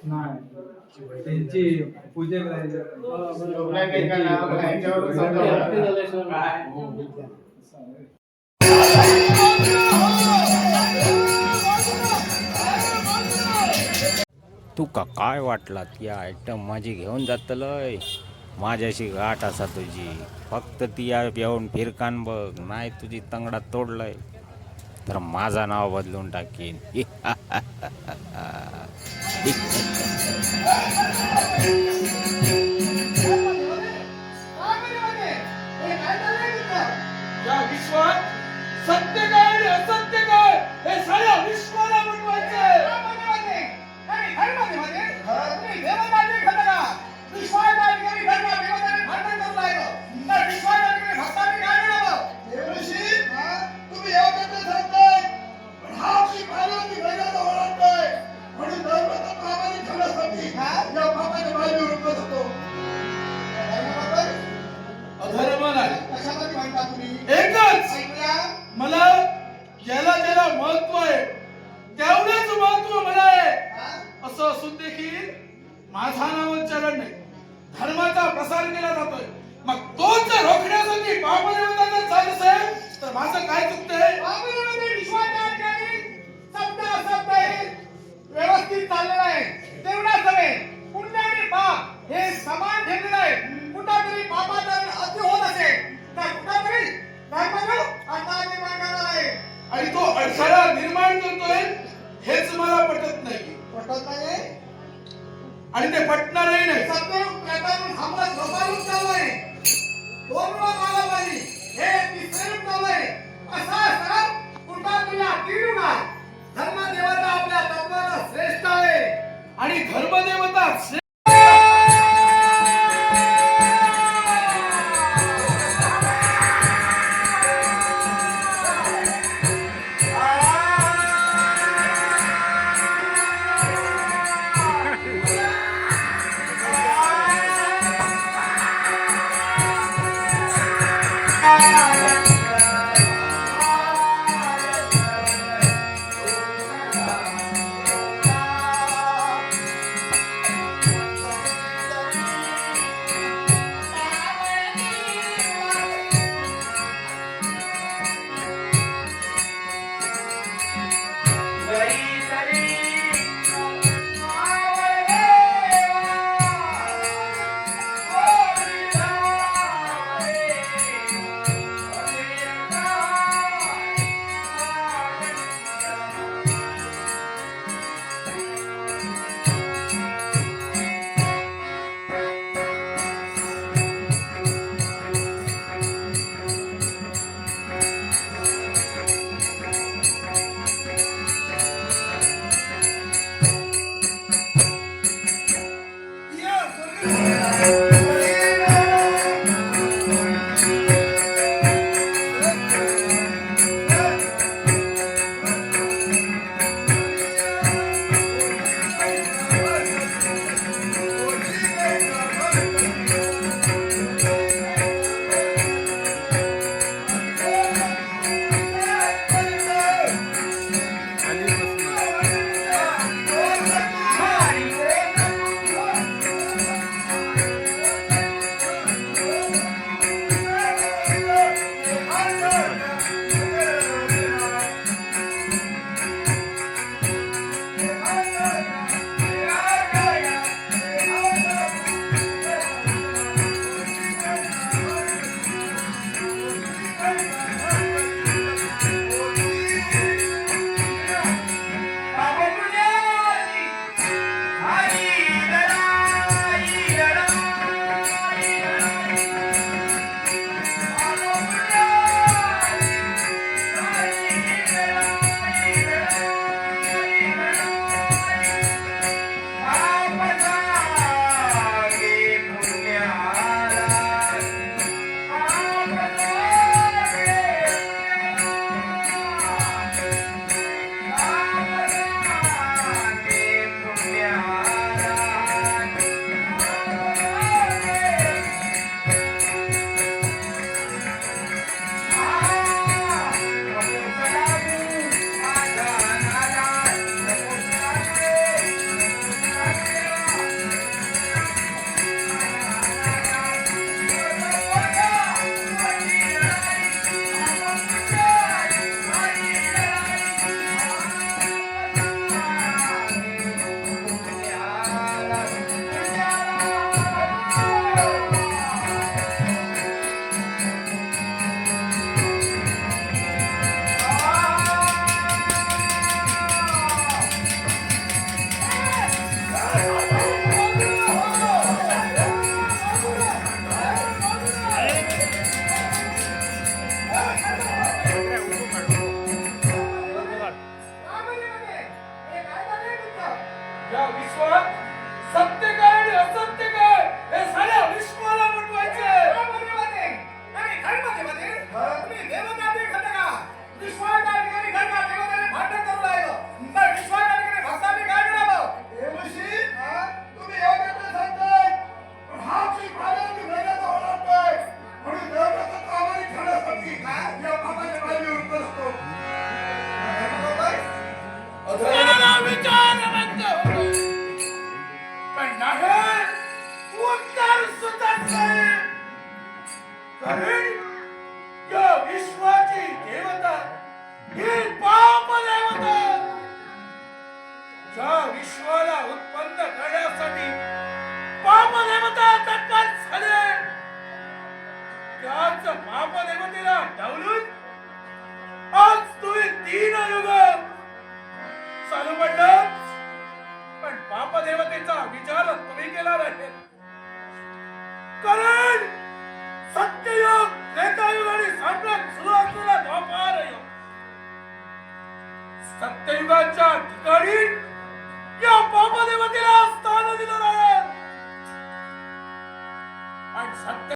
नाही त्यांची पूजा करायची तुका काय वाटला ती आयटम माझी घेऊन जातलय माझ्याशी गाठ असा तुझी फक्त ती येऊन फिरकान बघ नाही तुझी तंगडा तोडलंय तर माझा नाव बदलून टाकीन या विश्वात सत्य काय आणि असत्य काय हे साऱ्या विश्वाला बनवायचंय. अधर्म नाही एकच मला ज्याला ज्याला महत्व आहे तेवढेच महत्व मला आहे असं असून देखील माझा नामोच्चारण नाही धर्माचा प्रसार केला जातोय मग तोच जर रोखण्यासाठी बाबा जर चालत असेल तर माझं काय चुकतंय. व्यवस्थित चाललेलं आहे तेवढाच हवे पुण्य आणि पाप हे समान ठेवलेलं आहे. कुठंतरी पापाचा अति होत असेल तर कुठंतरी धर्माचा अडथळा निर्माण करणार आहे आणि तो अडथळा निर्माण करतोय हेच मला पटत नाही. पटत नाही आणि ते पटणारही नाही. सत्य प्रकारून हमला झोपारून चालू आहे. दोन वेळा मागा पाहिजे हे तिसरे चालू आहे. असा सर कुठंतरी तीन वेळा धर्मदेवता आपल्या तत्वाला श्रेष्ठ आहे आणि धर्मदेवता सत्य काय आणि असत्य काय हे साऱ्या विश्वाला मिटवायचे. तुम्ही देवताचे घटका विश्वाच्या ठिकाणी घटका देवताने भांडण करू राहिलो तर विश्वाच्या ठिकाणी भक्तांनी काय करावं? देवशी तुम्ही एवढं सांगताय पण हा जी भाड्याची भेटायचा होणार म्हणून देवताचं कामाने ठरवण्यासाठी या बाबाच्या बाजूने उतरतो. मला विचारवंत होतो. पण नाही उत्तर सुचत नाही. कारण या विश्वाची देवता ही पाप देवता. ज्या विश्वाला उत्पन्न करण्यासाठी पाप देवता तत्पर झाले त्याच पाप देवतेला डावलून आज तुम्ही 3 युग चालू पडलं. पण पाप देवतेचा विचार तुम्ही केला नाही. कारण सत्ययुग त्रेतायुग आणि साम्राज्य सुरू असलेला द्वापार युग सत्ययुगाच्या ठिकाणी या पाप देवतेला स्थान दिलं नाही. आणि सत्य